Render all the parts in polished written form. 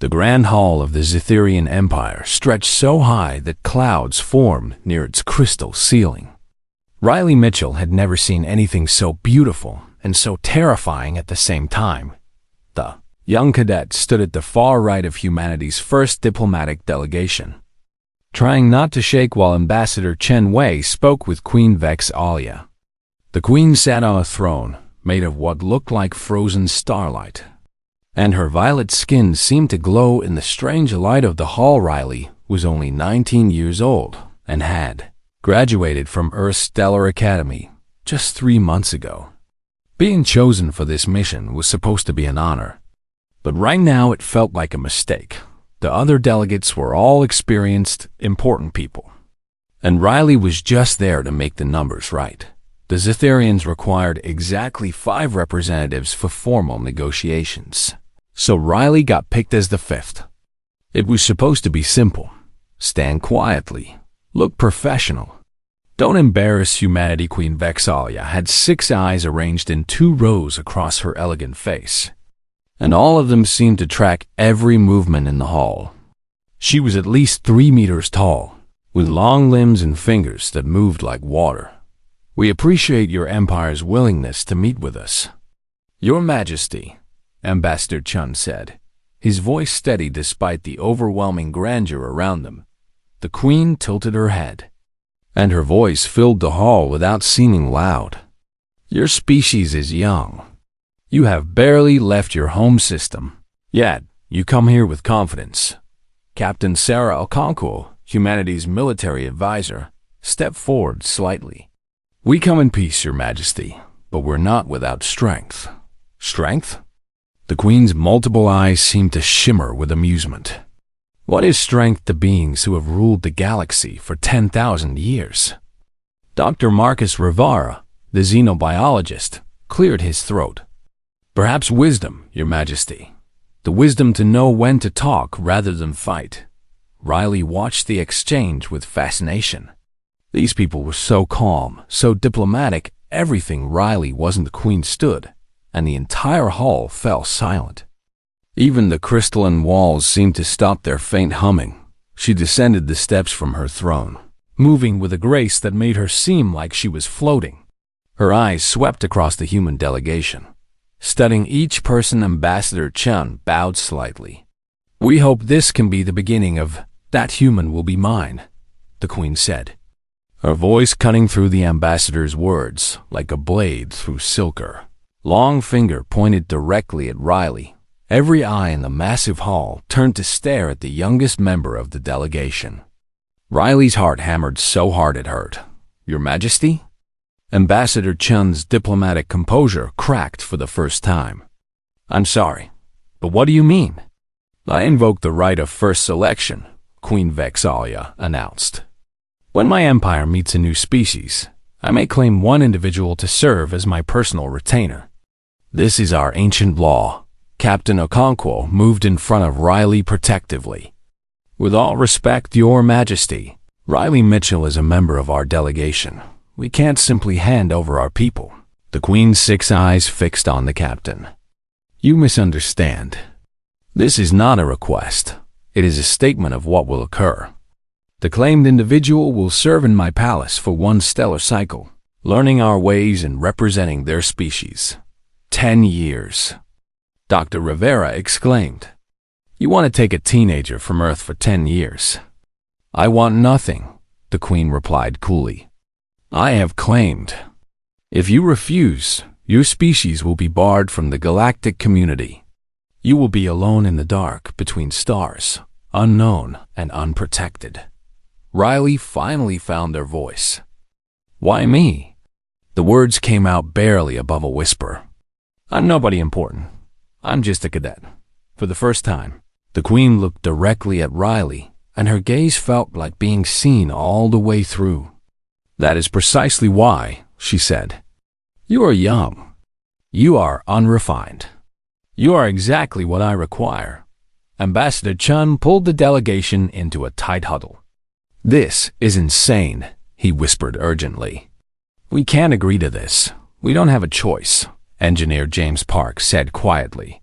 The grand hall of the Zetherian Empire stretched so high that clouds formed near its crystal ceiling. Riley Mitchell had never seen anything so beautiful and so terrifying at the same time. The young cadet stood at the far right of humanity's first diplomatic delegation, trying not to shake while Ambassador Chen Wei spoke with Queen Vex Alia. The queen sat on a throne made of what looked like frozen starlight, and her violet skin seemed to glow in the strange light of the hall. Riley was only 19 years old and had graduated from Earth's Stellar Academy just 3 months ago. Being chosen for this mission was supposed to be an honor, but right now it felt like a mistake. The other delegates were all experienced, important people, and Riley was just there to make the numbers right. The Zetherians required exactly 5 representatives for formal negotiations, so Riley got picked as the 5th. It was supposed to be simple. Stand quietly. Look professional. Don't embarrass humanity. Queen Vexalia had 6 eyes arranged in 2 rows across her elegant face, and all of them seemed to track every movement in the hall. She was at least 3 meters tall, with long limbs and fingers that moved like water. We appreciate your empire's willingness to meet with us. Your Majesty, Ambassador Chen said, his voice steady despite the overwhelming grandeur around them. The queen tilted her head, and her voice filled the hall without seeming loud. Your species is young. You have barely left your home system, yet you come here with confidence. Captain Sarah Okonkwo, humanity's military advisor, stepped forward slightly. We come in peace, Your Majesty, but we're not without strength. Strength? The queen's multiple eyes seemed to shimmer with amusement. What is strength to beings who have ruled the galaxy for 10,000 years? Dr. Marcus Rivara, the xenobiologist, cleared his throat. Perhaps wisdom, Your Majesty. The wisdom to know when to talk rather than fight. Riley watched the exchange with fascination. These people were so calm, so diplomatic, everything Riley wasn't. The queen stood, and the entire hall fell silent. Even the crystalline walls seemed to stop their faint humming. She descended the steps from her throne, moving with a grace that made her seem like she was floating. Her eyes swept across the human delegation, studying each person. Ambassador Chen bowed slightly. We hope this can be the beginning of that human will be mine, the queen said, her voice cutting through the ambassador's words like a blade through silker. Long finger pointed directly at Riley. Every eye in the massive hall turned to stare at the youngest member of the delegation. Riley's heart hammered so hard it hurt. Your Majesty? Ambassador Chen's diplomatic composure cracked for the first time. I'm sorry, but what do you mean? I invoke the right of first selection, Queen Vexalia announced. When my empire meets a new species, I may claim one individual to serve as my personal retainer. This is our ancient law. Captain Okonkwo moved in front of Riley protectively. With all respect, Your Majesty, Riley Mitchell is a member of our delegation. We can't simply hand over our people. The queen's 6 eyes fixed on the captain. You misunderstand. This is not a request. It is a statement of what will occur. The claimed individual will serve in my palace for 1 stellar cycle, learning our ways and representing their species. 10 years. Dr. Rivera exclaimed. You want to take a teenager from Earth for 10 years? I want nothing, the queen replied coolly. I have claimed. If you refuse, your species will be barred from the galactic community. You will be alone in the dark between stars, unknown and unprotected. Riley finally found their voice. Why me? The words came out barely above a whisper. I'm nobody important. I'm just a cadet. For the first time, the queen looked directly at Riley, and her gaze felt like being seen all the way through. That is precisely why, she said. You are young. You are unrefined. You are exactly what I require. Ambassador Chen pulled the delegation into a tight huddle. This is insane, he whispered urgently. We can't agree to this. We don't have a choice, Engineer James Park said quietly.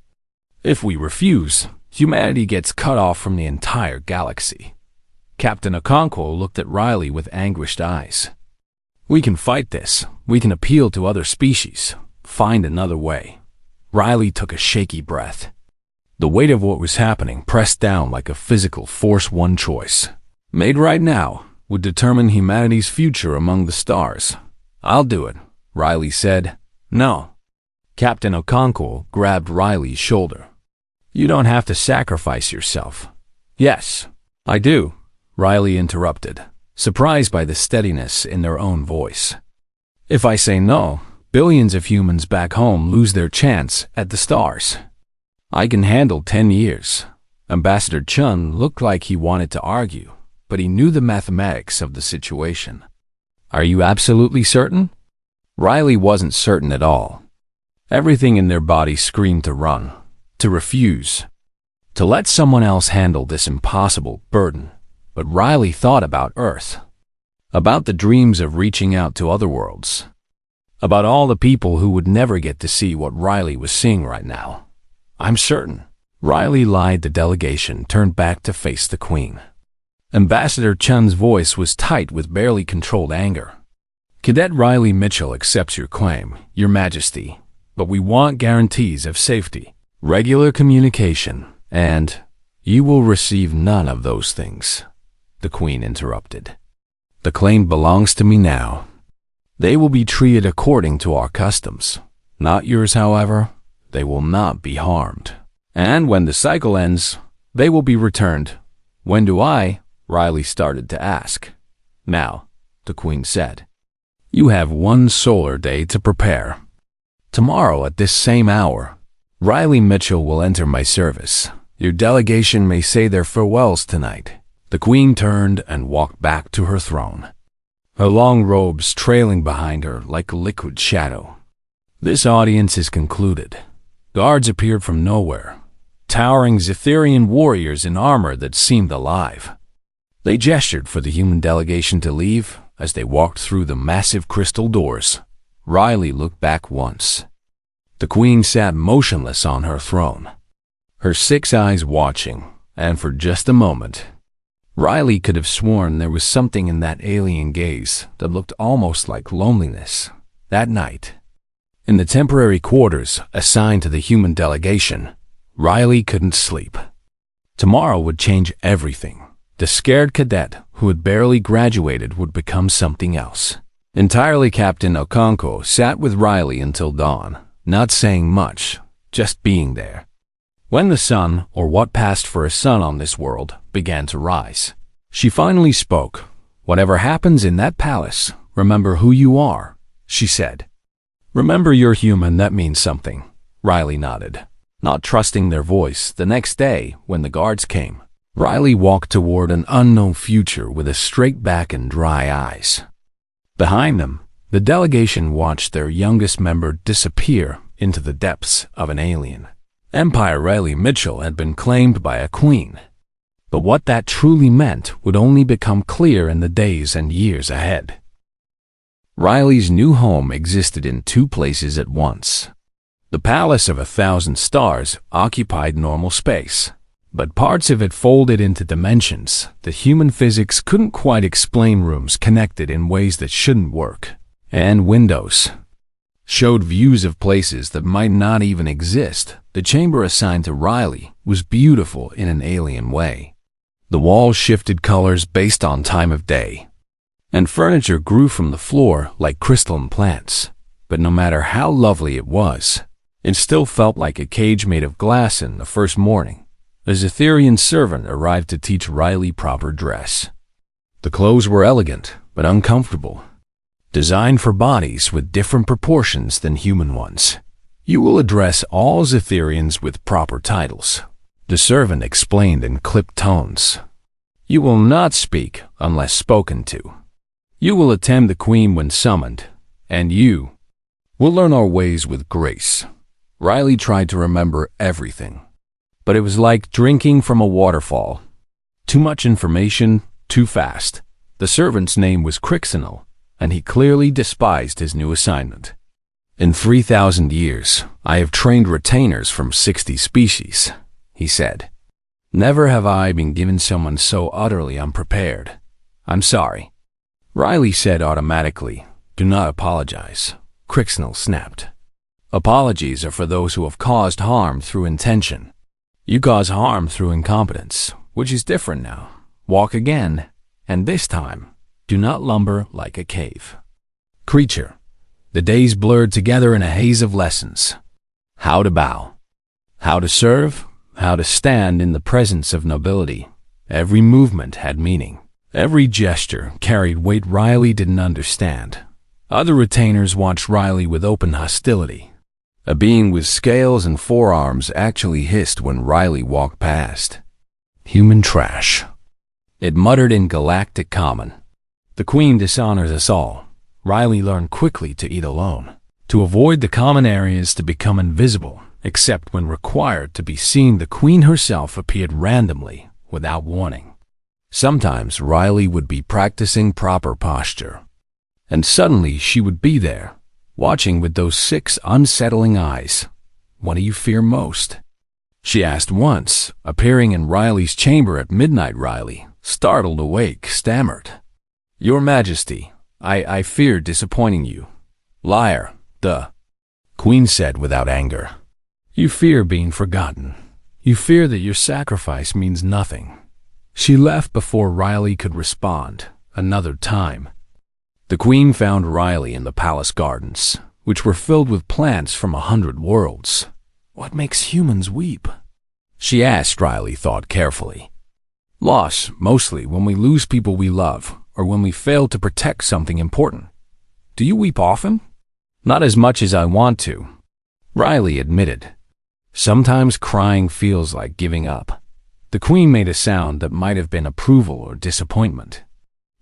If we refuse, humanity gets cut off from the entire galaxy. Captain Okonkwo looked at Riley with anguished eyes. We can fight this. We can appeal to other species. Find another way. Riley took a shaky breath. The weight of what was happening pressed down like a physical force. One choice, made right now, would determine humanity's future among the stars. I'll do it, Riley said. No. Captain Okonkwo grabbed Riley's shoulder. You don't have to sacrifice yourself. Yes, I do, Riley interrupted, surprised by the steadiness in their own voice. If I say no, billions of humans back home lose their chance at the stars. I can handle 10 years. Ambassador Chun looked like he wanted to argue, but he knew the mathematics of the situation. Are you absolutely certain? Riley wasn't certain at all. Everything in their body screamed to run, to refuse, to let someone else handle this impossible burden. But Riley thought about Earth, about the dreams of reaching out to other worlds, about all the people who would never get to see what Riley was seeing right now. I'm certain. Riley lied. The delegation turned back to face the Queen. Ambassador Chun's voice was tight with barely controlled anger. Cadet Riley Mitchell accepts your claim, Your Majesty, but we want guarantees of safety, regular communication, and you will receive none of those things, the Queen interrupted. The claim belongs to me now. They will be treated according to our customs. Not yours, however. They will not be harmed. And when the cycle ends, they will be returned. When do I? Riley started to ask. Now, the Queen said. You have 1 solar day to prepare. Tomorrow at this same hour, Riley Mitchell will enter my service. Your delegation may say their farewells tonight. The Queen turned and walked back to her throne, her long robes trailing behind her like a liquid shadow. This audience is concluded. Guards appeared from nowhere, towering Zetherian warriors in armor that seemed alive. They gestured for the human delegation to leave as they walked through the massive crystal doors. Riley looked back once. The Queen sat motionless on her throne, her 6 eyes watching, and for just a moment, Riley could have sworn there was something in that alien gaze that looked almost like loneliness. That night, in the temporary quarters assigned to the human delegation, Riley couldn't sleep. Tomorrow would change everything. The scared cadet who had barely graduated would become something else. Entirely, Captain Okonkwo sat with Riley until dawn, not saying much, just being there. When the sun, or what passed for a sun on this world, began to rise, she finally spoke. Whatever happens in that palace, remember who you are, she said. Remember you're human, that means something. Riley nodded, not trusting their voice. The next day, when the guards came, Riley walked toward an unknown future with a straight back and dry eyes. Behind them, the delegation watched their youngest member disappear into the depths of an alien. Empire Riley Mitchell had been claimed by a queen. But what that truly meant would only become clear in the days and years ahead. Riley's new home existed in 2 places at once. The Palace of 1,000 Stars occupied normal space, but parts of it folded into dimensions that human physics couldn't quite explain. Rooms connected in ways that shouldn't work, and windows showed views of places that might not even exist. The chamber assigned to Riley was beautiful in an alien way. The walls shifted colors based on time of day, and furniture grew from the floor like crystalline plants. But no matter how lovely it was, it still felt like a cage made of glass. In the first morning, a Zetherian servant arrived to teach Riley proper dress. The clothes were elegant but uncomfortable, designed for bodies with different proportions than human ones. You will address all Zetherians with proper titles, the servant explained in clipped tones. You will not speak unless spoken to. You will attend the Queen when summoned, and you will learn our ways with grace. Riley tried to remember everything, but it was like drinking from a waterfall. Too much information, too fast. The servant's name was Crixenal, and he clearly despised his new assignment. In 3,000 years, I have trained retainers from 60 species, he said. Never have I been given someone so utterly unprepared. I'm sorry. Riley said automatically. Do not apologize. Crixnell snapped. Apologies are for those who have caused harm through intention. You cause harm through incompetence, which is different now. Walk again, and this time, do not lumber like a cave. Creature. The days blurred together in a haze of lessons. How to bow. How to serve. How to stand in the presence of nobility. Every movement had meaning. Every gesture carried weight Riley didn't understand. Other retainers watched Riley with open hostility. A being with scales and forearms actually hissed when Riley walked past. Human trash. It muttered in Galactic common. The Queen dishonors us all. Riley learned quickly to eat alone. To avoid the common areas, to become invisible. Except when required to be seen, the Queen herself appeared randomly, without warning. Sometimes Riley would be practicing proper posture, and suddenly she would be there, watching with those 6 unsettling eyes. What do you fear most? She asked once, appearing in Riley's chamber at midnight. Riley, startled awake, stammered. Your Majesty, I fear disappointing you. Liar, the Queen said without anger. You fear being forgotten. You fear that your sacrifice means nothing. She left before Riley could respond. Another time. The Queen found Riley in the palace gardens, which were filled with plants from 100 worlds. What makes humans weep? She asked. Riley thought carefully. Loss, mostly when we lose people we love, or when we fail to protect something important. Do you weep often? Not as much as I want to, Riley admitted. Sometimes crying feels like giving up. The Queen made a sound that might have been approval or disappointment.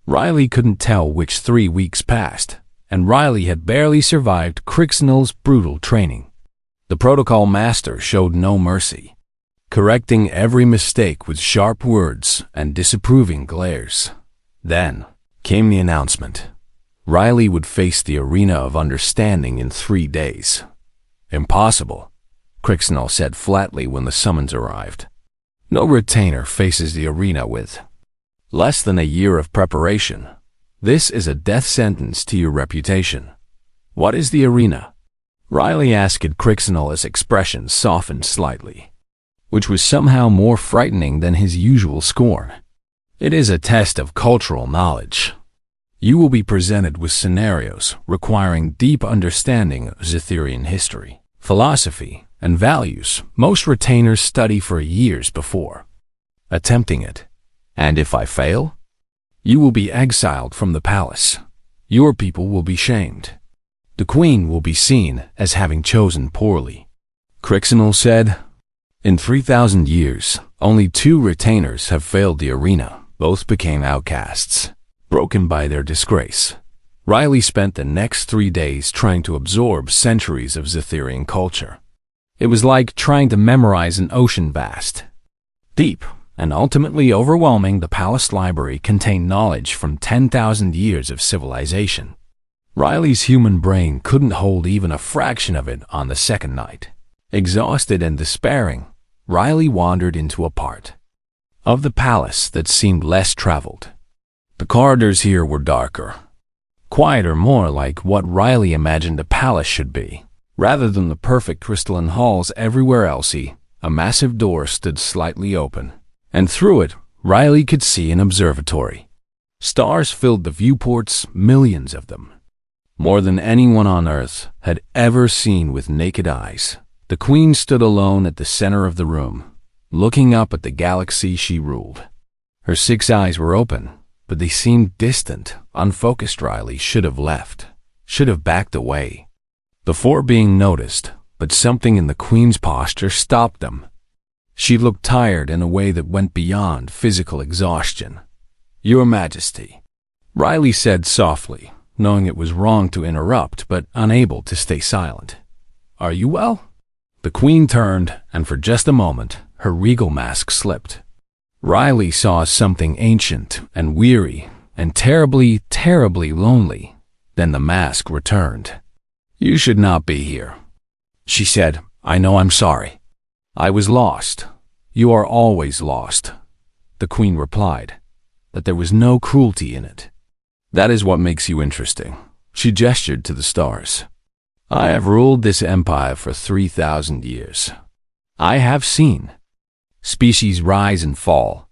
Riley couldn't tell which 3 weeks passed, and Riley had barely survived Crixnell's brutal training. The protocol master showed no mercy, correcting every mistake with sharp words and disapproving glares. Then came the announcement. Riley would face the arena of understanding in 3 days. Impossible, Crixnell said flatly when the summons arrived. No retainer faces the arena with less than a year of preparation. This is a death sentence to your reputation. What is the arena? Riley asked Crixnell, his expression softened slightly, which was somehow more frightening than his usual scorn. It is a test of cultural knowledge. You will be presented with scenarios requiring deep understanding of Zetherian history, philosophy, and values most retainers study for years before attempting it. And if I fail, you will be exiled from the palace. Your people will be shamed. The Queen will be seen as having chosen poorly. Crixnell said, in 3,000 years, only 2 retainers have failed the arena. Both became outcasts, broken by their disgrace. Riley spent the next 3 days trying to absorb centuries of Zetherian culture. It was like trying to memorize an ocean vast, deep, and ultimately overwhelming. The palace library contained knowledge from 10,000 years of civilization. Riley's human brain couldn't hold even a fraction of it on the second night. Exhausted and despairing, Riley wandered into a part of the palace that seemed less traveled. The corridors here were darker, quieter, more like what Riley imagined a palace should be. Rather than the perfect crystalline halls everywhere else, a massive door stood slightly open, and through it, Riley could see an observatory. Stars filled the viewports, millions of them, more than anyone on Earth had ever seen with naked eyes. The Queen stood alone at the center of the room, looking up at the galaxy she ruled. Her 6 eyes were open, but they seemed distant, unfocused. Riley should have left, should have backed away before being noticed, but something in the Queen's posture stopped them. She looked tired in a way that went beyond physical exhaustion. Your Majesty, Riley said softly, knowing it was wrong to interrupt but unable to stay silent. Are you well? The Queen turned, and for just a moment, her regal mask slipped. Riley saw something ancient and weary and terribly, terribly lonely. Then the mask returned. You should not be here, she said. I know I'm sorry. I was lost. You are always lost, the queen replied, that there was no cruelty in it. That is what makes you interesting. She gestured to the stars. I have ruled this empire for 3,000 years. I have seen species rise and fall.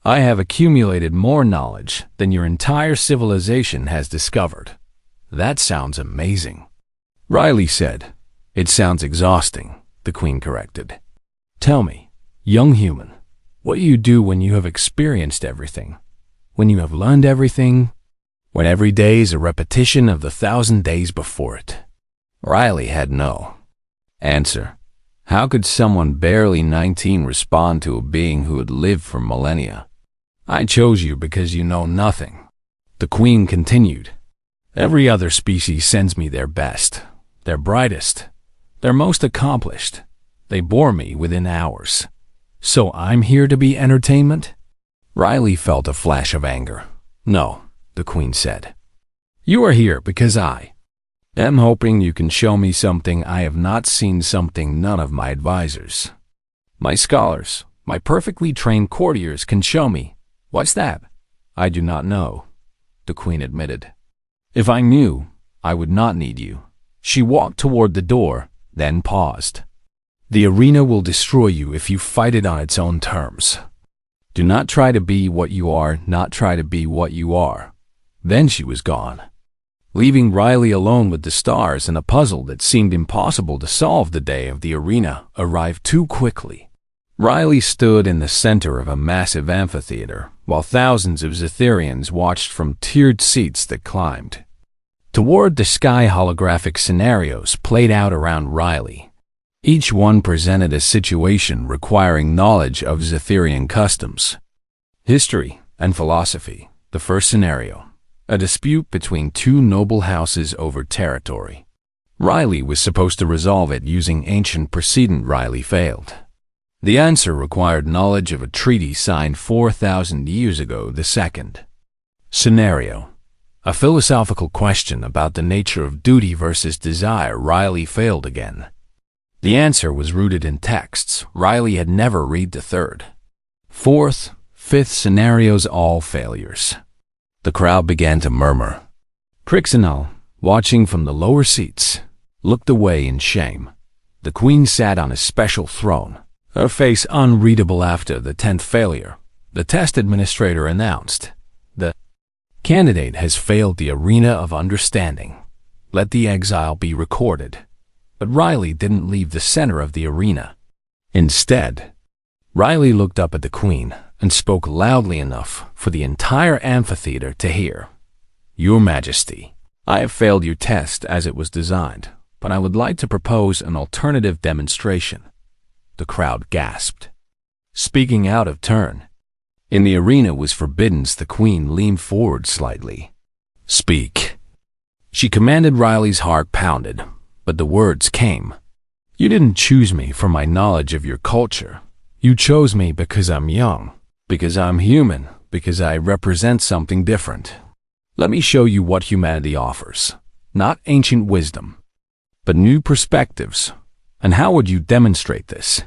I have accumulated more knowledge than your entire civilization has discovered. That sounds amazing, Riley said. It sounds exhausting, the queen corrected. Tell me, young human, what you do when you have experienced everything, when you have learned everything, when every day is a repetition of the 1,000 days before it. Riley had no answer. How could someone barely 19 respond to a being who had lived for millennia? I chose you because you know nothing, the queen continued. Every other species sends me their best, their brightest, their most accomplished. They bore me within hours. So I'm here to be entertainment? Riley felt a flash of anger. No, the queen said. You are here because I am hoping you can show me something I have not seen, something none of my advisors, my scholars, my perfectly trained courtiers can show me. What's that? I do not know, the queen admitted. If I knew, I would not need you. She walked toward the door, then paused. The arena will destroy you if you fight it on its own terms. Do not try to be what you are, not try to be what you are. Then she was gone, leaving Riley alone with the stars, and a puzzle that seemed impossible to solve. The day of the arena arrived too quickly. Riley stood in the center of a massive amphitheater, while thousands of Zetherians watched from tiered seats that climbed toward the sky. Holographic scenarios played out around Riley. Each one presented a situation requiring knowledge of Zetherian customs, history, and philosophy. The first scenario: a dispute between two noble houses over territory. Riley was supposed to resolve it using ancient precedent. Riley failed. The answer required knowledge of a treaty signed 4,000 years ago. The second scenario: a philosophical question about the nature of duty versus desire. Riley failed again. The answer was rooted in texts Riley had never read. The third, fourth, fifth scenarios, all failures. The crowd began to murmur. Crixinal, watching from the lower seats, looked away in shame. The queen sat on a special throne, her face unreadable. After the 10th failure, the test administrator announced, the candidate has failed the arena of understanding. Let the exile be recorded. But Riley didn't leave the center of the arena. Instead, Riley looked up at the queen and spoke loudly enough for the entire amphitheater to hear. Your Majesty, I have failed your test as it was designed, but I would like to propose an alternative demonstration. The crowd gasped, speaking out of turn. In the arena was forbidden. The queen leaned forward slightly. Speak, she commanded. Riley's heart pounded, but the words came. You didn't choose me for my knowledge of your culture. You chose me because I'm young, because I'm human, because I represent something different. Let me show you what humanity offers. Not ancient wisdom, but new perspectives. And how would you demonstrate this?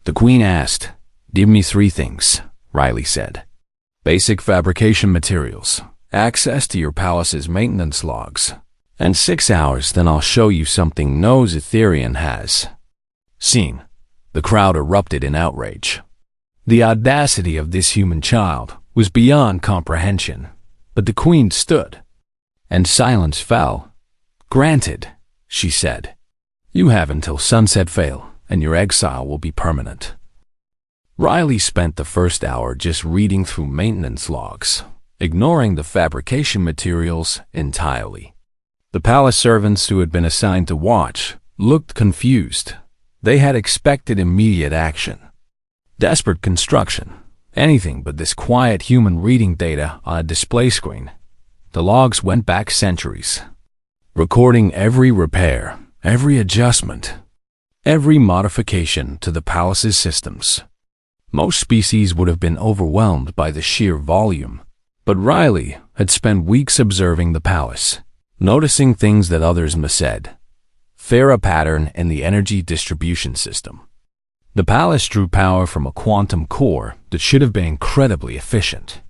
The queen asked. Give me 3 things, Riley said. Basic fabrication materials, access to your palace's maintenance logs, and 6 hours, then I'll show you something no Zetherian has seen. The crowd erupted in outrage. The audacity of this human child was beyond comprehension, but the queen stood, and silence fell. Granted, she said. You have until sunset fail, and your exile will be permanent. Riley spent the first hour just reading through maintenance logs, ignoring the fabrication materials entirely. The palace servants who had been assigned to watch looked confused. They had expected immediate action, desperate construction, anything but this quiet human reading data on a display screen. The logs went back centuries, recording every repair, every adjustment, every modification to the palace's systems. Most species would have been overwhelmed by the sheer volume, but Riley had spent weeks observing the palace, noticing things that others missed. Fair pattern in the energy distribution system, The palace drew power from a quantum core that should have been incredibly efficient.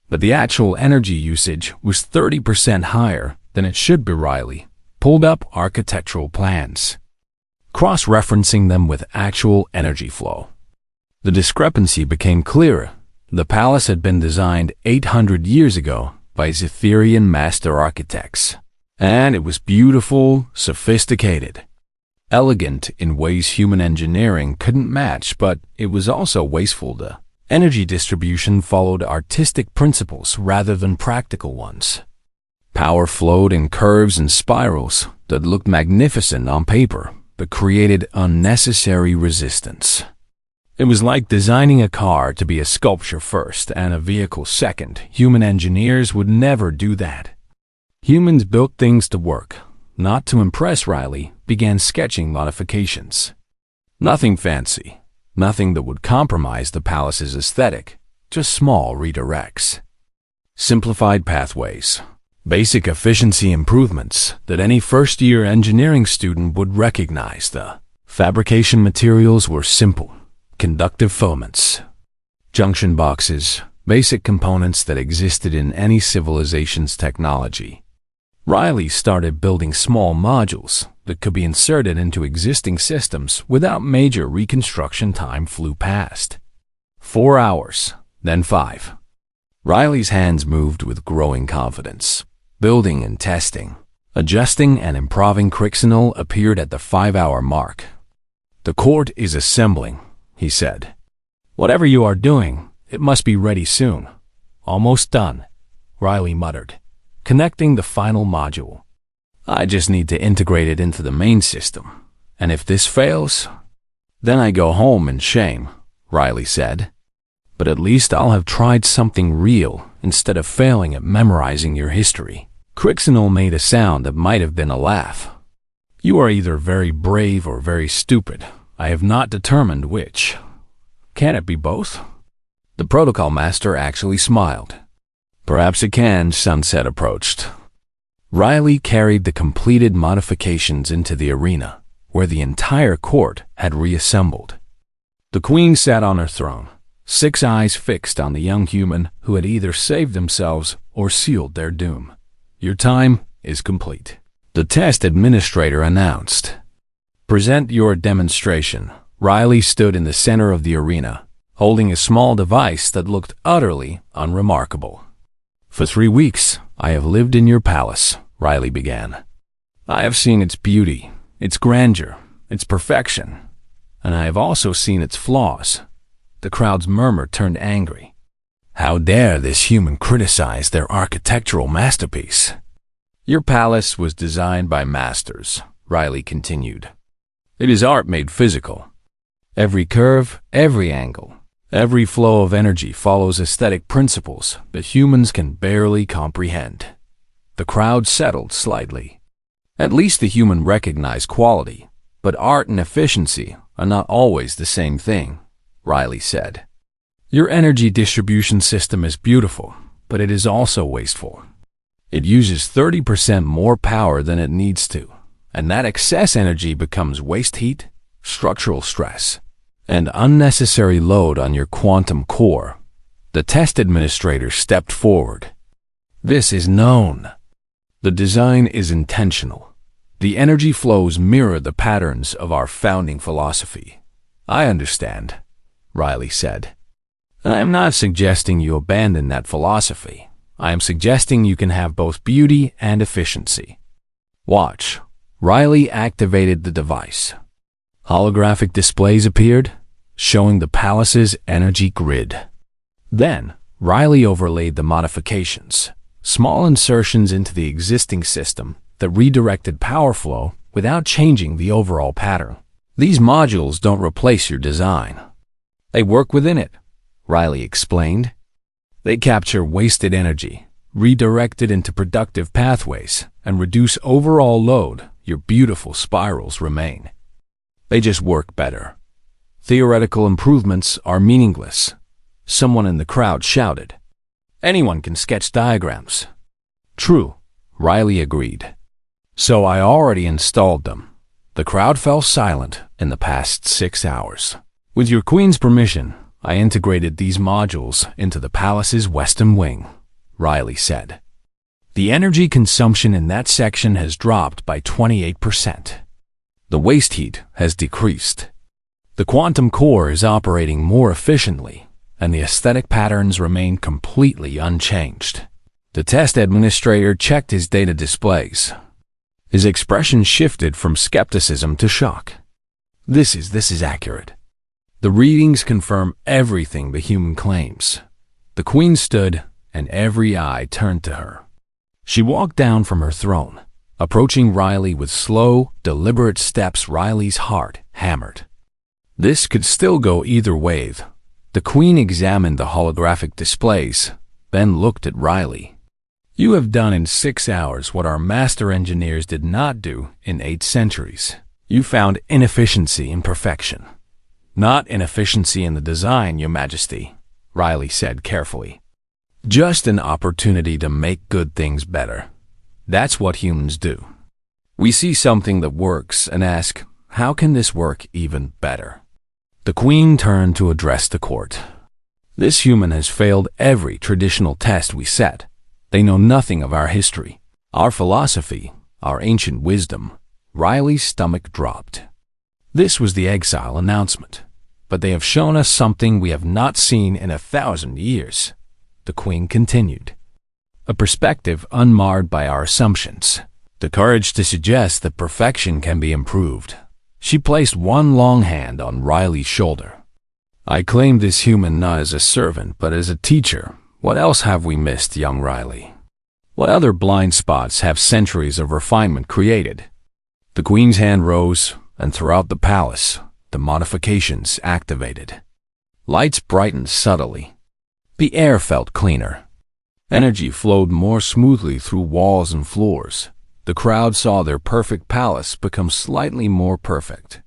But the actual energy usage was 30% higher than it should be. Riley pulled up architectural plans, cross-referencing them with actual energy flow. The discrepancy became clearer. The palace had been designed 800 years ago by Zetherian master architects, and it was beautiful, sophisticated, elegant in ways human engineering couldn't match, but it was also wasteful. The energy distribution followed artistic principles rather than practical ones. Power flowed in curves and spirals that looked magnificent on paper, but created unnecessary resistance. It was like designing a car to be a sculpture first and a vehicle second. Human engineers would never do that. Humans built things to work, not to impress. Riley began sketching modifications. Nothing fancy, nothing that would compromise the palace's aesthetic, just small redirects. Simplified pathways, basic efficiency improvements that any first-year engineering student would recognize. The fabrication materials were simple, conductive filaments, junction boxes, basic components that existed in any civilization's technology. Riley started building small modules that could be inserted into existing systems without major reconstruction. Time flew past. 4 hours, then 5. Riley's hands moved with growing confidence, building and testing, adjusting and improving. Crixinol appeared at the 5-hour mark. "The court is assembling," he said. "Whatever you are doing, it must be ready soon." "Almost done," Riley muttered, connecting the final module. "I just need to integrate it into the main system. And if this fails, then I go home in shame," Riley said. "But at least I'll have tried something real instead of failing at memorizing your history." Crixinol made a sound that might have been a laugh. "You are either very brave or very stupid. I have not determined which. Can it be both?" The protocol master actually smiled. "Perhaps it can." Sunset approached. Riley carried the completed modifications into the arena, where the entire court had reassembled. The queen sat on her throne, 6 eyes fixed on the young human who had either saved themselves or sealed their doom. "Your time is complete," the test administrator announced. "Present your demonstration." Riley stood in the center of the arena, holding a small device that looked utterly unremarkable. "For 3 weeks, I have lived in your palace," Riley began. "I have seen its beauty, its grandeur, its perfection, and I have also seen its flaws." The crowd's murmur turned angry. How dare this human criticize their architectural masterpiece? "Your palace was designed by masters," Riley continued. "It is art made physical. Every curve, every angle, every flow of energy follows aesthetic principles that humans can barely comprehend." The crowd settled slightly. At least the human recognized quality, but art and efficiency are not always the same thing, Riley said. "Your energy distribution system is beautiful, but it is also wasteful. It uses 30% more power than it needs to, and that excess energy becomes waste heat, structural stress, and unnecessary load on your quantum core." The test administrator stepped forward. "This is known. The design is intentional. The energy flows mirror the patterns of our founding philosophy." "I understand," Riley said. "I am not suggesting you abandon that philosophy. I am suggesting you can have both beauty and efficiency. Watch." Riley activated the device. Holographic displays appeared, showing the palace's energy grid. Then, Riley overlaid the modifications, small insertions into the existing system that redirected power flow without changing the overall pattern. "These modules don't replace your design. They work within it," Riley explained. "They capture wasted energy, redirect it into productive pathways, and reduce overall load. Your beautiful spirals remain. They just work better." "Theoretical improvements are meaningless," someone in the crowd shouted. "Anyone can sketch diagrams." "True," Riley agreed. "So I already installed them." The crowd fell silent in the past 6 hours. With your queen's permission, I integrated these modules into the palace's western wing, Riley said. The energy consumption in that section has dropped by 28%. The waste heat has decreased. The quantum core is operating more efficiently, and the aesthetic patterns remain completely unchanged. The test administrator checked his data displays. His expression shifted from skepticism to shock. This is accurate. The readings confirm everything the human claims. The queen stood, and every eye turned to her. She walked down from her throne, approaching Riley with slow, deliberate steps. Riley's heart hammered. This could still go either way. The queen examined the holographic displays, then looked at Riley. You have done in 6 hours what our master engineers did not do in 8 centuries. You found inefficiency in perfection. Not inefficiency in the design, Your Majesty, Riley said carefully. Just an opportunity to make good things better. That's what humans do. We see something that works and ask, how can this work even better? The queen turned to address the court. This human has failed every traditional test we set. They know nothing of our history, our philosophy, our ancient wisdom. Riley's stomach dropped. This was the exile announcement. But they have shown us something we have not seen in 1,000 years, the queen continued. A perspective unmarred by our assumptions. The courage to suggest that perfection can be improved. She placed one long hand on Riley's shoulder. I claim this human not as a servant, but as a teacher. What else have we missed, young Riley? What other blind spots have centuries of refinement created? The queen's hand rose, and throughout the palace, the modifications activated. Lights brightened subtly. The air felt cleaner. Energy flowed more smoothly through walls and floors. The crowd saw their perfect palace become slightly more perfect.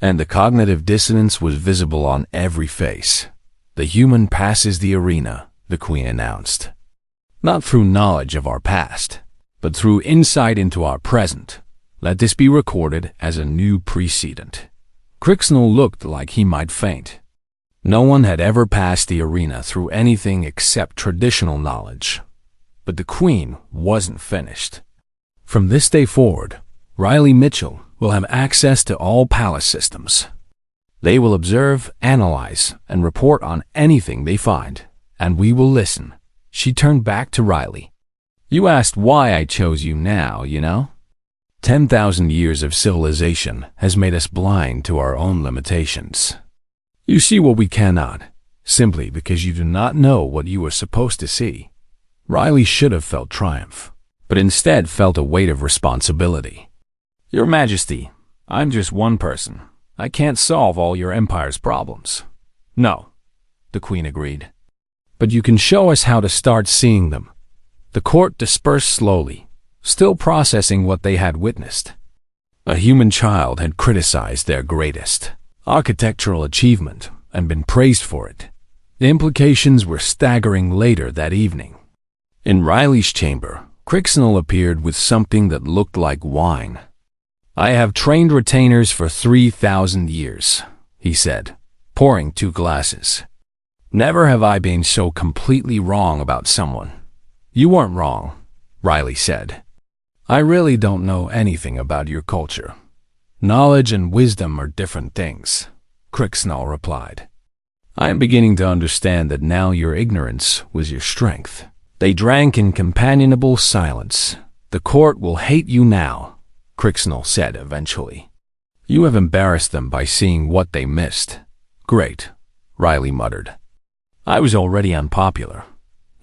And the cognitive dissonance was visible on every face. The human passes the arena, the queen announced. Not through knowledge of our past, but through insight into our present. Let this be recorded as a new precedent. Crixnell looked like he might faint. No one had ever passed the arena through anything except traditional knowledge. But the queen wasn't finished. From this day forward, Riley Mitchell will have access to all palace systems. They will observe, analyze, and report on anything they find, and we will listen. She turned back to Riley. You asked why I chose you now, you know? 10,000 years of civilization has made us blind to our own limitations. You see what we cannot, simply because you do not know what you are supposed to see. Riley should have felt triumph, but instead felt a weight of responsibility. Your Majesty, I'm just one person. I can't solve all your empire's problems. No, the queen agreed. But you can show us how to start seeing them. The court dispersed slowly, still processing what they had witnessed. A human child had criticized their greatest architectural achievement and been praised for it. The implications were staggering later that evening. In Riley's chamber, Crixnell appeared with something that looked like wine. I have trained retainers for 3,000 years, he said, pouring 2 glasses. Never have I been so completely wrong about someone. You weren't wrong, Riley said. I really don't know anything about your culture. Knowledge and wisdom are different things, Crixnell replied. I am beginning to understand that now your ignorance was your strength. They drank in companionable silence. The court will hate you now, Crixnell said eventually. You have embarrassed them by seeing what they missed. Great, Riley muttered. I was already unpopular.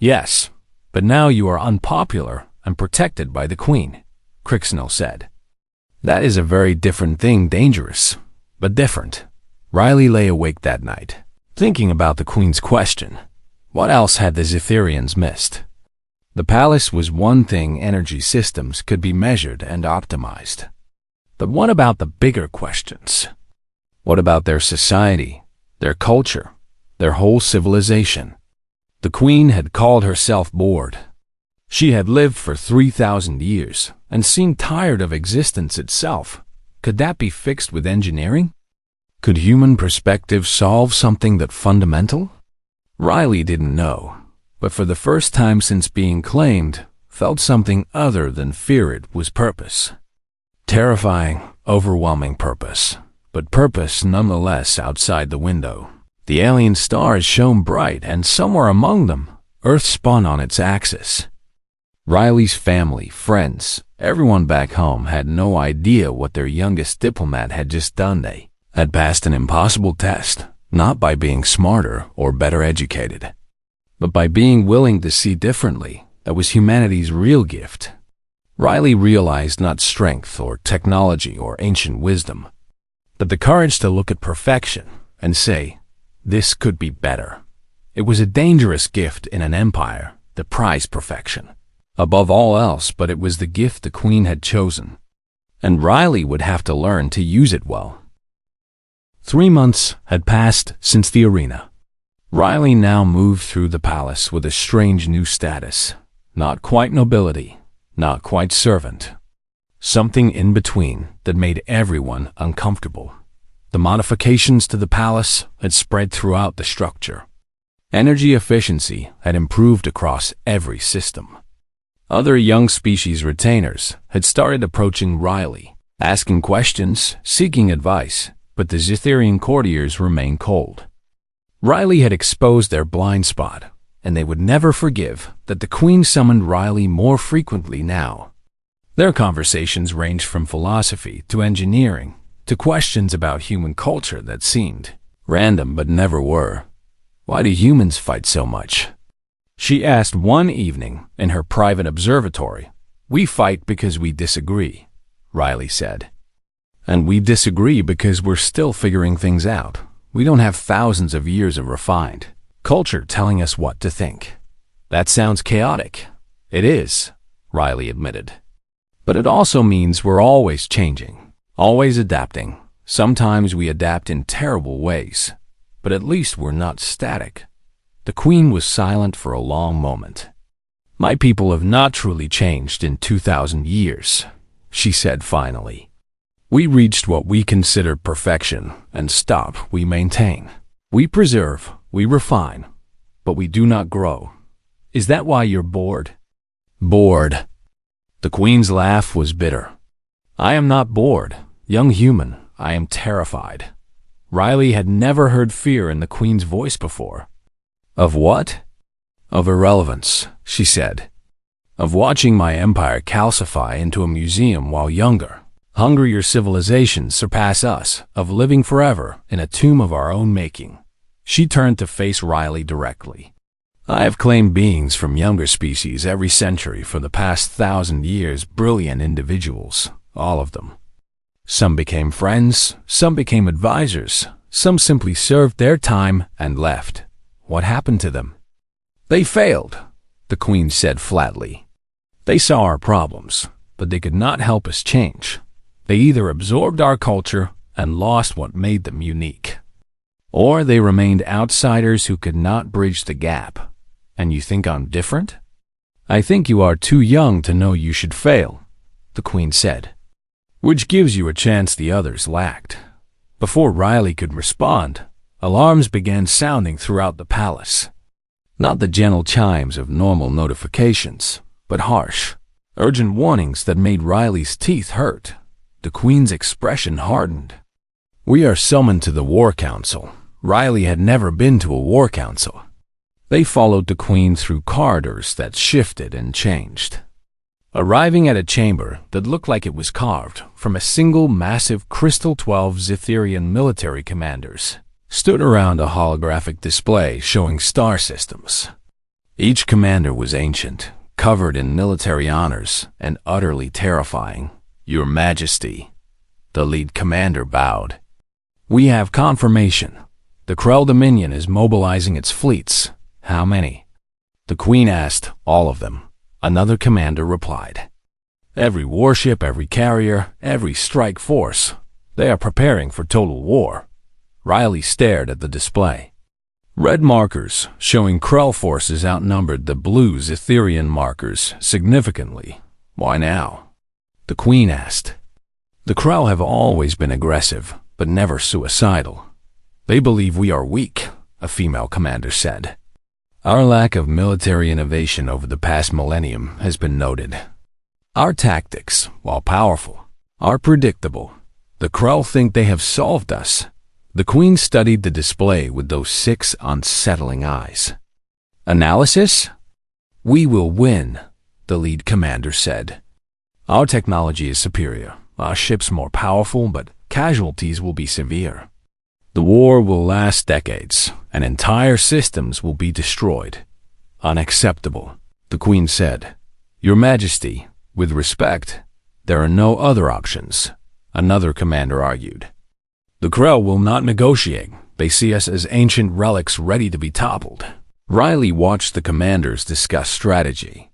Yes, but now you are unpopular and protected by the queen, Crixnell said. That is a very different thing, dangerous, but different. Riley lay awake that night, thinking about the queen's question. What else had the Zetherians missed? The palace was one thing. Energy systems could be measured and optimized. But what about the bigger questions? What about their society, their culture, their whole civilization? The queen had called herself bored. She had lived for 3,000 years and seemed tired of existence itself. Could that be fixed with engineering? Could human perspective solve something that fundamental? Riley didn't know, but for the first time since being claimed, felt something other than fear. It was purpose. Terrifying, overwhelming purpose, but purpose nonetheless outside the window. The alien stars shone bright, and somewhere among them, Earth spun on its axis. Riley's family, friends, everyone back home had no idea what their youngest diplomat had just done. They had passed an impossible test, not by being smarter or better educated, but by being willing to see differently. That was humanity's real gift. Riley realized not strength or technology or ancient wisdom, but the courage to look at perfection and say, this could be better. It was a dangerous gift in an empire that prized perfection above all else, but it was the gift the Queen had chosen, and Riley would have to learn to use it well. 3 months had passed since the arena. Riley now moved through the palace with a strange new status. Not quite nobility, not quite servant. Something in between that made everyone uncomfortable. The modifications to the palace had spread throughout the structure. Energy efficiency had improved across every system. Other young species retainers had started approaching Riley, asking questions, seeking advice, but the Zitherian courtiers remained cold. Riley had exposed their blind spot, and they would never forgive that the Queen summoned Riley more frequently now. Their conversations ranged from philosophy to engineering to questions about human culture that seemed random but never were. Why do humans fight so much? She asked one evening in her private observatory. We fight because we disagree, Riley said. And we disagree because we're still figuring things out. We don't have thousands of years of refined culture telling us what to think. That sounds chaotic. It is, Riley admitted. But it also means we're always changing, always adapting. Sometimes we adapt in terrible ways, but at least we're not static. The Queen was silent for a long moment. My people have not truly changed in 2,000 years, she said finally. We reached what we consider perfection, and stop, we maintain. We preserve, we refine, but we do not grow. Is that why you're bored? Bored. The Queen's laugh was bitter. I am not bored, young human, I am terrified. Riley had never heard fear in the Queen's voice before. Of what? Of irrelevance, she said. Of watching my empire calcify into a museum while younger, hungrier civilizations surpass us, of living forever in a tomb of our own making. She turned to face Riley directly. I have claimed beings from younger species every century for the past 1,000 years, brilliant individuals, all of them. Some became friends, some became advisors, some simply served their time and left. What happened to them? They failed, the Queen said flatly. They saw our problems, but they could not help us change. They either absorbed our culture and lost what made them unique, or they remained outsiders who could not bridge the gap. And you think I'm different? I think you are too young to know you should fail, the Queen said, which gives you a chance the others lacked. Before Riley could respond, alarms began sounding throughout the palace. Not the gentle chimes of normal notifications, but harsh, urgent warnings that made Riley's teeth hurt. The Queen's expression hardened. We are summoned to the War Council. Riley had never been to a war council. They followed the Queen through corridors that shifted and changed, arriving at a chamber that looked like it was carved from a single massive crystal. 12 Zitherian military commanders stood around a holographic display showing star systems. Each commander was ancient, covered in military honors, and utterly terrifying. Your Majesty, the lead commander bowed. We have confirmation. The Krell Dominion is mobilizing its fleets. How many? The Queen asked. All of them. Another commander replied. Every warship, every carrier, every strike force. They are preparing for total war. Riley stared at the display. Red markers showing Krell forces outnumbered the blue Zitherian markers significantly. Why now? The Queen asked. The Krell have always been aggressive, but never suicidal. They believe we are weak, a female commander said. Our lack of military innovation over the past millennium has been noted. Our tactics, while powerful, are predictable. The Krell think they have solved us. The Queen studied the display with those 6 unsettling eyes. Analysis? We will win, the lead commander said. Our technology is superior. Our ships more powerful, but casualties will be severe. The war will last decades, and entire systems will be destroyed. Unacceptable, the Queen said. Your Majesty, with respect, there are no other options, another commander argued. The Krell will not negotiate. They see us as ancient relics ready to be toppled. Riley watched the commanders discuss strategy.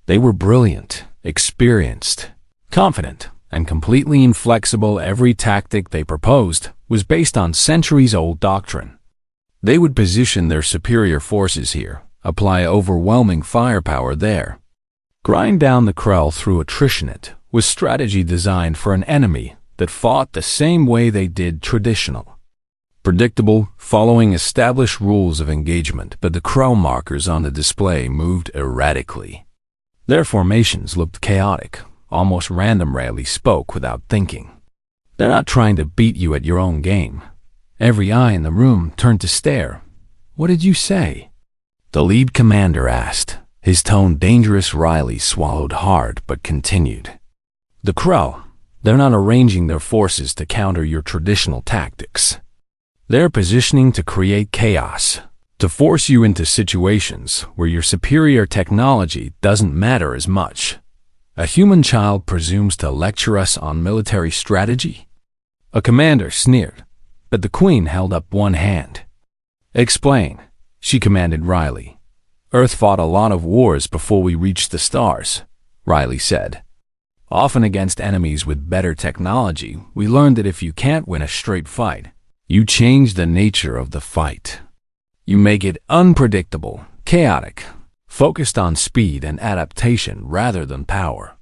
They were brilliant, experienced, confident, and completely inflexible. Every tactic they proposed was based on centuries-old doctrine. They would position their superior forces here, apply overwhelming firepower there. Grind down the Krell through attritionate was strategy designed for an enemy that fought the same way they did traditional. Predictable, following established rules of engagement, but the Krell markers on the display moved erratically. Their formations looked chaotic, almost random. Riley spoke without thinking. They're not trying to beat you at your own game. Every eye in the room turned to stare. What did you say? The lead commander asked, his tone dangerous. Riley swallowed hard but continued. The Krell, they're not arranging their forces to counter your traditional tactics. They're positioning to create chaos, to force you into situations where your superior technology doesn't matter as much. A human child presumes to lecture us on military strategy? A commander sneered, but the Queen held up one hand. Explain, she commanded Riley. Earth fought a lot of wars before we reached the stars, Riley said. Often against enemies with better technology, we learned that if you can't win a straight fight, you change the nature of the fight. You make it unpredictable, chaotic, focused on speed and adaptation rather than power.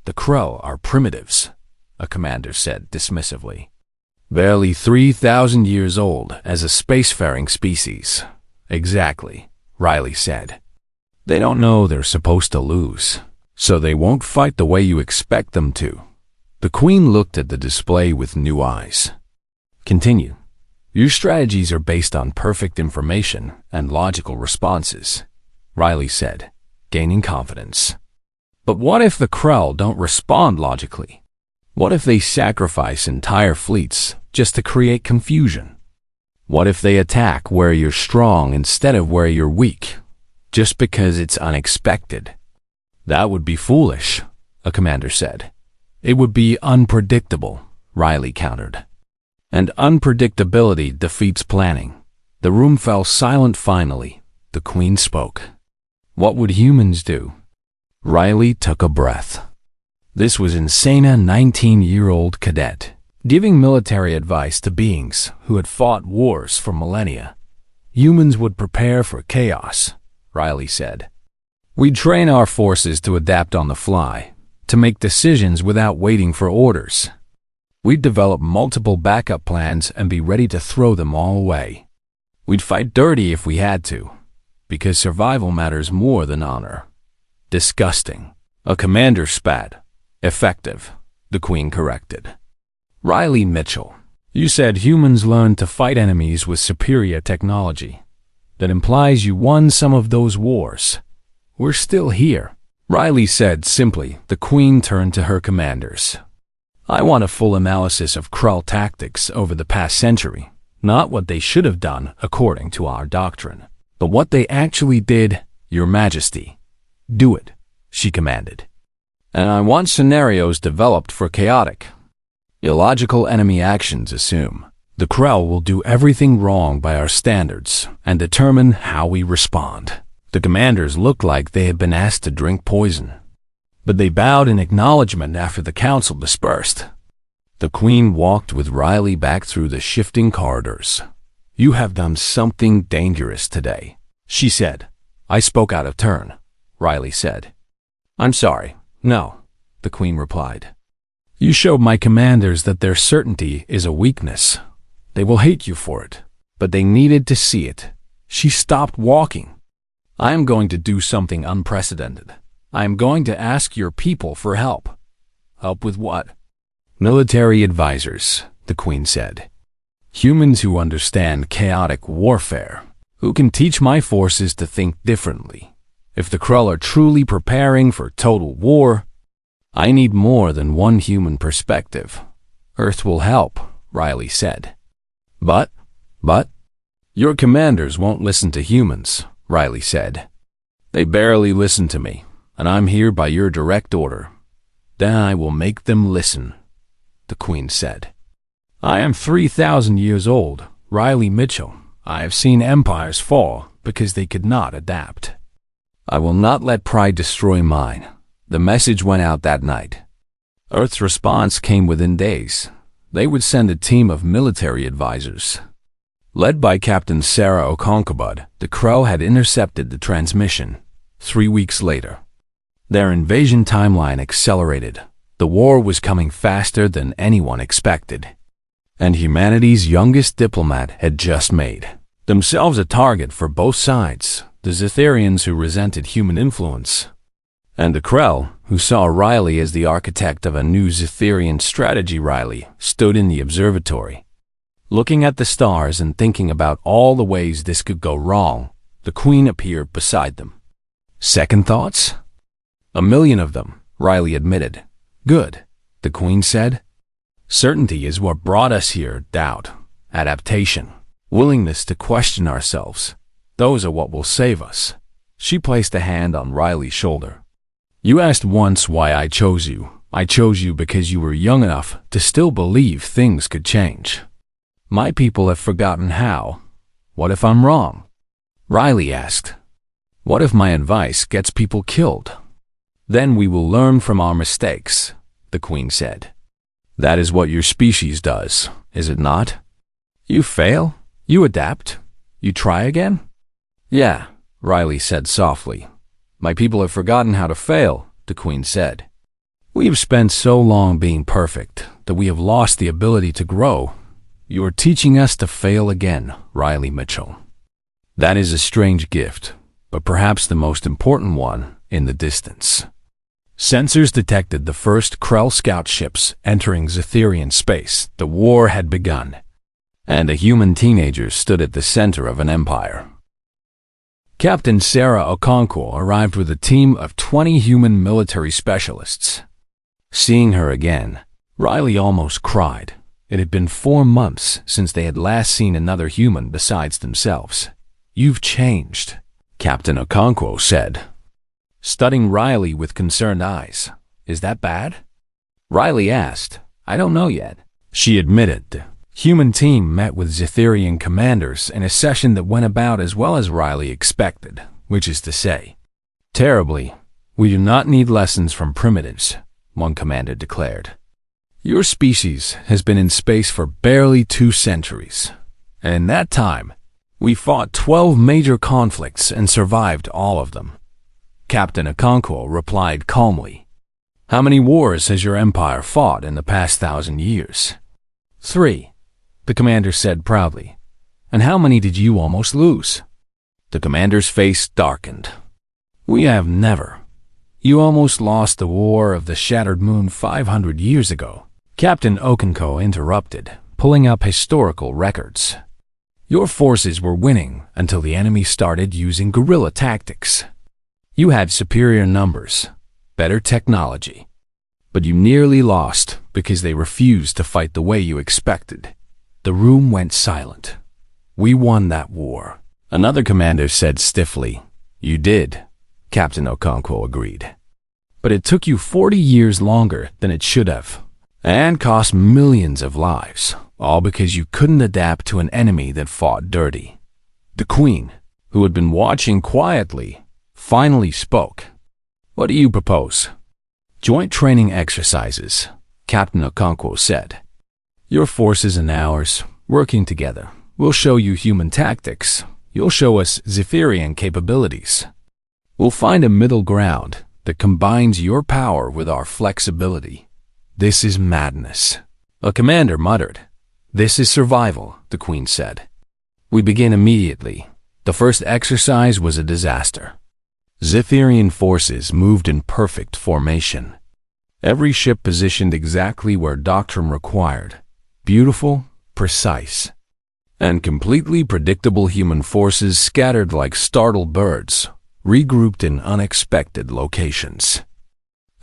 The Krell are primitives, a commander said dismissively. Barely 3,000 years old as a spacefaring species. Exactly, Riley said. They don't know they're supposed to lose, so they won't fight the way you expect them to. The Queen looked at the display with new eyes. Continue. Your strategies are based on perfect information and logical responses, Riley said, gaining confidence. But what if the Krell don't respond logically? What if they sacrifice entire fleets just to create confusion? What if they attack where you're strong instead of where you're weak, just because it's unexpected? That would be foolish, a commander said. It would be unpredictable, Riley countered. And unpredictability defeats planning. The room fell silent finally. The Queen spoke. What would humans do? Riley took a breath. This was insane. A 19-year-old cadet, giving military advice to beings who had fought wars for millennia. Humans would prepare for chaos, Riley said. We'd train our forces to adapt on the fly, to make decisions without waiting for orders. We'd develop multiple backup plans and be ready to throw them all away. We'd fight dirty if we had to, because survival matters more than honor. Disgusting. A commander spat. Effective, the Queen corrected. Riley Mitchell, you said humans learned to fight enemies with superior technology. That implies you won some of those wars. We're still here, Riley said simply. The Queen turned to her commanders. I want a full analysis of Krell tactics over the past century, not what they should have done according to our doctrine, but what they actually did, Your Majesty. Do it, she commanded. And I want scenarios developed for chaotic, illogical enemy actions. Assume the Krell will do everything wrong by our standards and determine how we respond. The commanders looked like they had been asked to drink poison, but they bowed in acknowledgement after the council dispersed. The Queen walked with Riley back through the shifting corridors. You have done something dangerous today, she said. I spoke out of turn, Riley said. I'm sorry. No, the Queen replied. You showed my commanders that their certainty is a weakness. They will hate you for it, but they needed to see it. She stopped walking. I am going to do something unprecedented. I am going to ask your people for help. Help with what? Military advisors, the Queen said. Humans who understand chaotic warfare, who can teach my forces to think differently. If the Krull are truly preparing for total war, I need more than one human perspective. Earth will help, Riley said. But, your commanders won't listen to humans, Riley said. They barely listen to me, and I'm here by your direct order. Then I will make them listen, the Queen said. I am 3,000 years old, Riley Mitchell. I have seen empires fall because they could not adapt. I will not let pride destroy mine. The message went out that night. Earth's response came within days. They would send a team of military advisors. Led by Captain Sarah Okonkobud, the Krull had intercepted the transmission. 3 weeks later, their invasion timeline accelerated. The war was coming faster than anyone expected. And humanity's youngest diplomat had just made themselves a target for both sides, the Zetherians who resented human influence, and the Krull, who saw Riley as the architect of a new Zetherian strategy. Riley stood in the observatory, looking at the stars and thinking about all the ways this could go wrong. The Queen appeared beside them. Second thoughts? A million of them, Riley admitted. Good, the Queen said. Certainty is what brought us here. Doubt, adaptation, willingness to question ourselves. Those are what will save us. She placed a hand on Riley's shoulder. You asked once why I chose you. I chose you because you were young enough to still believe things could change. My people have forgotten how. What if I'm wrong? Riley asked. What if my advice gets people killed? Then we will learn from our mistakes, the Queen said. That is what your species does, is it not? You fail, you adapt, you try again? Yeah, Riley said softly. My people have forgotten how to fail, the Queen said. We have spent so long being perfect that we have lost the ability to grow. You are teaching us to fail again, Riley Mitchell. That is a strange gift, but perhaps the most important one in the distance. Sensors detected the first Krull scout ships entering Zetherian space. The war had begun, and a human teenager stood at the center of an empire. Captain Sarah Okonkwo arrived with a team of 20 human military specialists. Seeing her again, Riley almost cried. It had been 4 months since they had last seen another human besides themselves. You've changed, Captain Okonkwo said, studying Riley with concerned eyes. Is that bad? Riley asked. I don't know yet. She admitted. The human team met with Zetherian commanders in a session that went about as well as Riley expected, which is to say, terribly. We do not need lessons from primitives, one commander declared. Your species has been in space for barely 2 centuries, and in that time, we fought 12 major conflicts and survived all of them. Captain Okonkwo replied calmly. How many wars has your empire fought in the past 1,000 years? 3, the commander said proudly. And how many did you almost lose? The commander's face darkened. We have never. You almost lost the War of the Shattered Moon 500 years ago. Captain Okonkwo interrupted, pulling up historical records. Your forces were winning until the enemy started using guerrilla tactics. You had superior numbers, better technology, but you nearly lost because they refused to fight the way you expected. The room went silent. We won that war. Another commander said stiffly. You did, Captain Okonkwo agreed. But it took you 40 years longer than it should have, and cost millions of lives, all because you couldn't adapt to an enemy that fought dirty. The Queen, who had been watching quietly, finally spoke. What do you propose? Joint training exercises, Captain Okonkwo said. Your forces and ours, working together, will show you human tactics. You'll show us Zetherian capabilities. We'll find a middle ground that combines your power with our flexibility. "This is madness." A commander muttered. "This is survival," the Queen said. "We begin immediately." The first exercise was a disaster. Zitherian forces moved in perfect formation. Every ship positioned exactly where doctrine required. Beautiful, precise, and completely predictable human forces scattered like startled birds, regrouped in unexpected locations.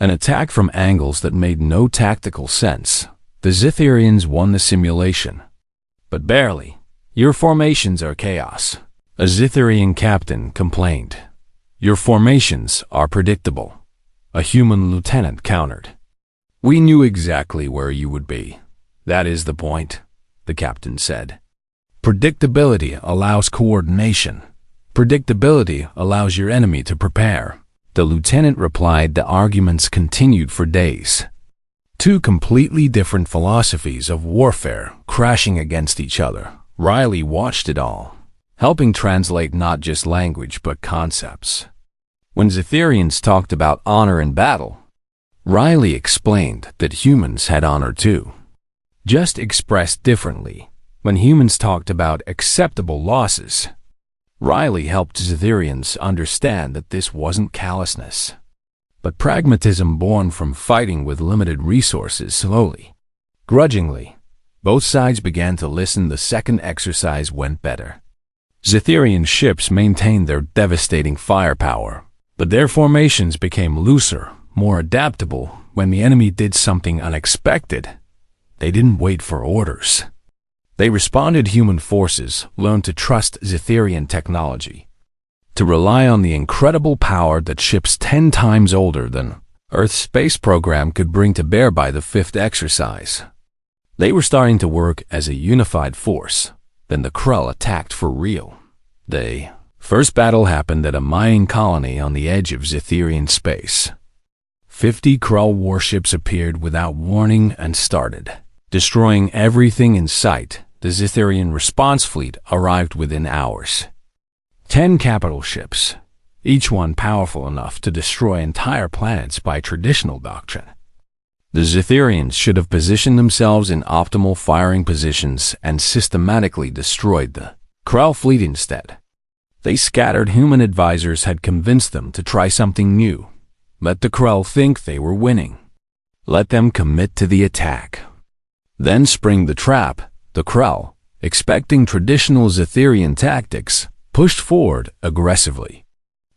An attack from angles that made no tactical sense. The Zitherians won the simulation. But barely. "Your formations are chaos," a Zitherian captain complained. "Your formations are predictable," a human lieutenant countered. "We knew exactly where you would be. That is the point," the captain said. "Predictability allows coordination. Predictability allows your enemy to prepare." The lieutenant replied. The arguments continued for days. Two completely different philosophies of warfare crashing against each other. Riley watched it all, helping translate not just language but concepts. When Zitherians talked about honor in battle, Riley explained that humans had honor too, just expressed differently. When humans talked about acceptable losses, Riley helped Zitherians understand that this wasn't callousness, but pragmatism born from fighting with limited resources. Slowly, grudgingly, both sides began to listen. The second exercise went better. Zitherian ships maintained their devastating firepower, but their formations became looser, more adaptable. When the enemy did something unexpected, they didn't wait for orders. They responded. Human forces learned to trust Zitherian technology, to rely on the incredible power that ships 10 times older than Earth's space program could bring to bear. By the fifth exercise, they were starting to work as a unified force. Then the Krell attacked for real. The first battle happened at a mining colony on the edge of Zitherian space. 50 Krell warships appeared without warning and started destroying everything in sight. The Zitherian response fleet arrived within hours. 10 capital ships, each one powerful enough to destroy entire planets by traditional doctrine. The Zitherians should have positioned themselves in optimal firing positions and systematically destroyed the Krell fleet instead. They scattered. Human advisors had convinced them to try something new. Let the Krell think they were winning. Let them commit to the attack. Then spring the trap. The Krell, expecting traditional Zitherian tactics, pushed forward aggressively.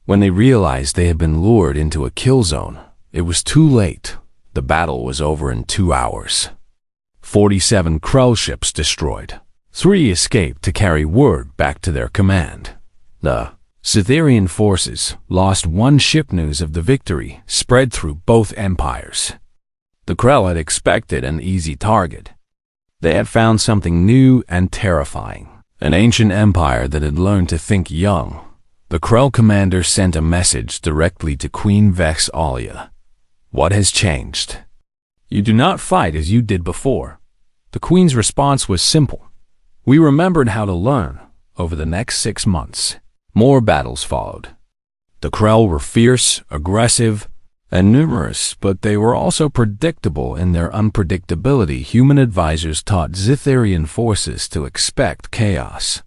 When they realized they had been lured into a kill zone, it was too late. The battle was over in 2 hours. 47 Krell ships destroyed. 3 escaped to carry word back to their command. The Zitherian forces lost 1 ship. News of the victory spread through both empires. The Krell had expected an easy target. They had found something new and terrifying, an ancient empire that had learned to think young. The Krell commander sent a message directly to Queen Vex Alia. "What has changed? You do not fight as you did before." The Queen's response was simple. "We remembered how to learn." Over the next 6 months, more battles followed. The Krell were fierce, aggressive, and numerous, but they were also predictable in their unpredictability. Human advisors taught Zitherian forces to expect chaos,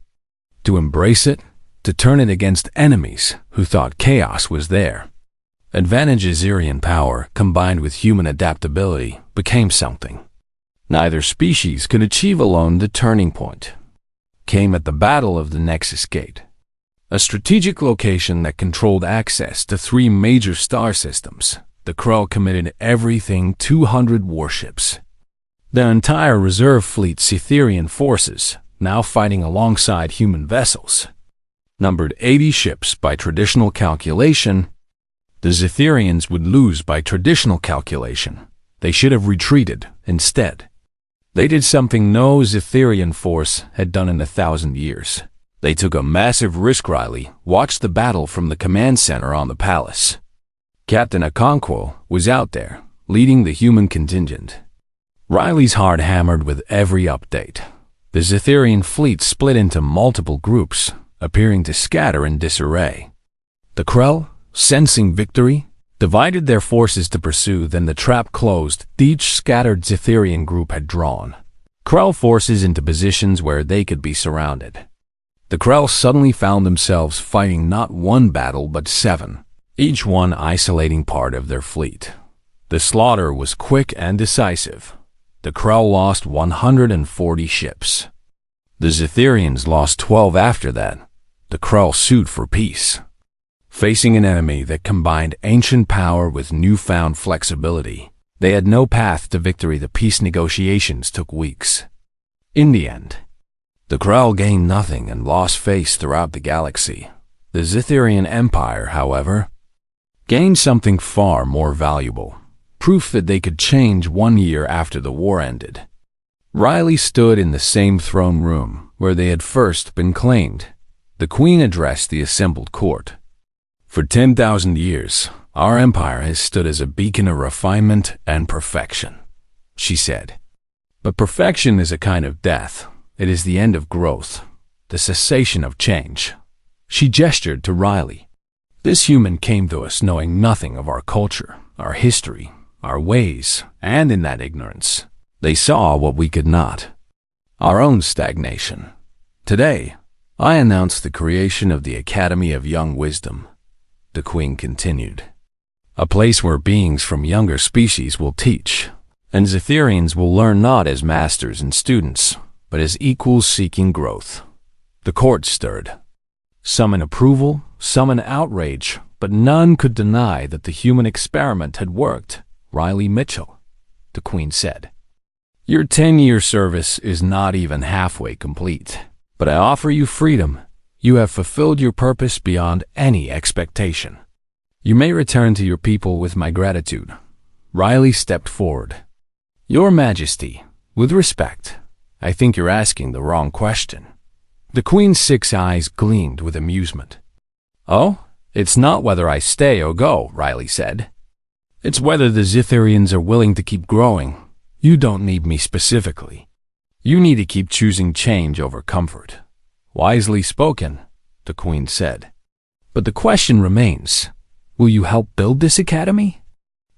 to embrace it, to turn it against enemies who thought chaos was there. Advantage Zitherian power, combined with human adaptability, became something neither species could achieve alone. The turning point came at the Battle of the Nexus Gate, a strategic location that controlled access to 3 major star systems. The Krell committed everything. 200 warships, their entire reserve fleet. Zitherian forces, now fighting alongside human vessels, numbered 80 ships. By traditional calculation, the Zitherians would lose. By traditional calculation, they should have retreated. Instead, they did something no Zitherian force had done in 1,000 years. They took a massive risk. Riley watched the battle from the command center on the palace. Captain Okonkwo was out there, leading the human contingent. Riley's heart hammered with every update. The Zitherian fleet split into multiple groups, appearing to scatter in disarray. The Krell, sensing victory, divided their forces to pursue. Then the trap closed. Each scattered Zitherian group had drawn Krell forces into positions where they could be surrounded. The Krell suddenly found themselves fighting not one battle but 7, each one isolating part of their fleet. The slaughter was quick and decisive. The Krell lost 140 ships. The Zitherians lost 12 after that. The Krell sued for peace. Facing an enemy that combined ancient power with newfound flexibility, they had no path to victory. The peace negotiations took weeks. In the end, the Krell gained nothing and lost face throughout the galaxy. The Zitherian Empire, however, gained something far more valuable, proof that they could change 1 year after the war ended. Riley stood in the same throne room where they had first been claimed. The Queen addressed the assembled court. For 10,000 years, our empire has stood as a beacon of refinement and perfection, she said. But perfection is a kind of death. It is the end of growth, the cessation of change. She gestured to Riley. This human came to us knowing nothing of our culture, our history, our ways, and in that ignorance, they saw what we could not, our own stagnation. Today, I announce the creation of the Academy of Young Wisdom, the Queen continued. A place where beings from younger species will teach, and Zitherians will learn not as masters and students, but as equals seeking growth. The court stirred. Some in approval, some in outrage, but none could deny that the human experiment had worked. Riley Mitchell, the Queen said. Your 10-year service is not even halfway complete, but I offer you freedom. You have fulfilled your purpose beyond any expectation. You may return to your people with my gratitude. Riley stepped forward. Your Majesty, with respect, I think you're asking the wrong question. The Queen's 6 eyes gleamed with amusement. Oh, it's not whether I stay or go, Riley said. It's whether the Zitherians are willing to keep growing. You don't need me specifically. You need to keep choosing change over comfort. Wisely spoken, the Queen said. But the question remains, will you help build this academy?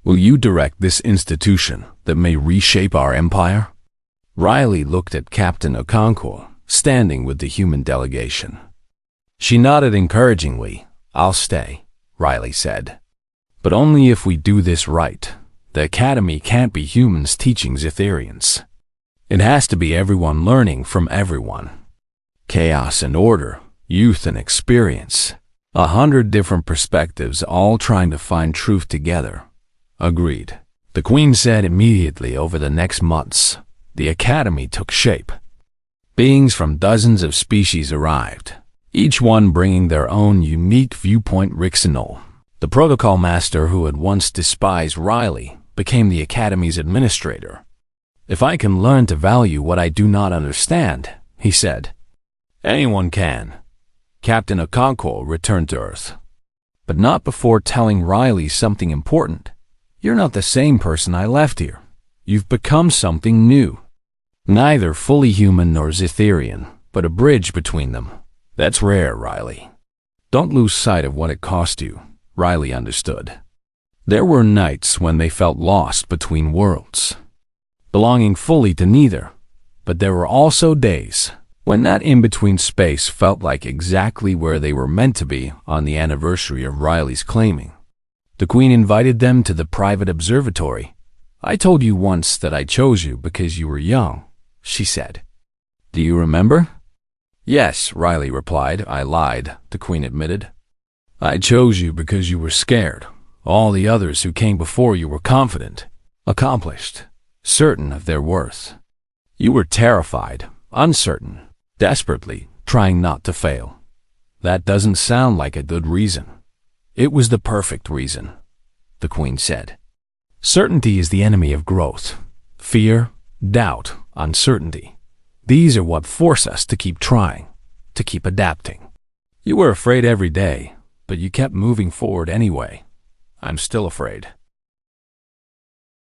Will you direct this institution that may reshape our empire? Riley looked at Captain Okonkwo, standing with the human delegation. She nodded encouragingly. I'll stay, Riley said. But only if we do this right. The academy can't be humans teaching Zitherians. It has to be everyone learning from everyone. Chaos and order, youth and experience. 100 different perspectives all trying to find truth together. Agreed. The Queen said immediately. Over the next months, the academy took shape. Beings from dozens of species arrived, each one bringing their own unique viewpoint. Rixinol, the protocol master who had once despised Riley, became the academy's administrator. If I can learn to value what I do not understand, he said. Anyone can. Captain Okonkwo returned to Earth. But not before telling Riley something important. You're not the same person I left here. You've become something new. Neither fully human nor Zitherian, but a bridge between them. That's rare, Riley. Don't lose sight of what it cost you. Riley understood. There were nights when they felt lost between worlds, belonging fully to neither. But there were also days when that in-between space felt like exactly where they were meant to be. On the anniversary of Riley's claiming, the Queen invited them to the private observatory. I told you once that I chose you because you were young, she said. Do you remember? Yes, Riley replied. I lied, the Queen admitted. I chose you because you were scared. All the others who came before you were confident, accomplished, certain of their worth. You were terrified, uncertain, desperately trying not to fail. That doesn't sound like a good reason. It was the perfect reason, the Queen said. Certainty is the enemy of growth. Fear, doubt, uncertainty. These are what force us to keep trying, to keep adapting. You were afraid every day, but you kept moving forward anyway. I'm still afraid.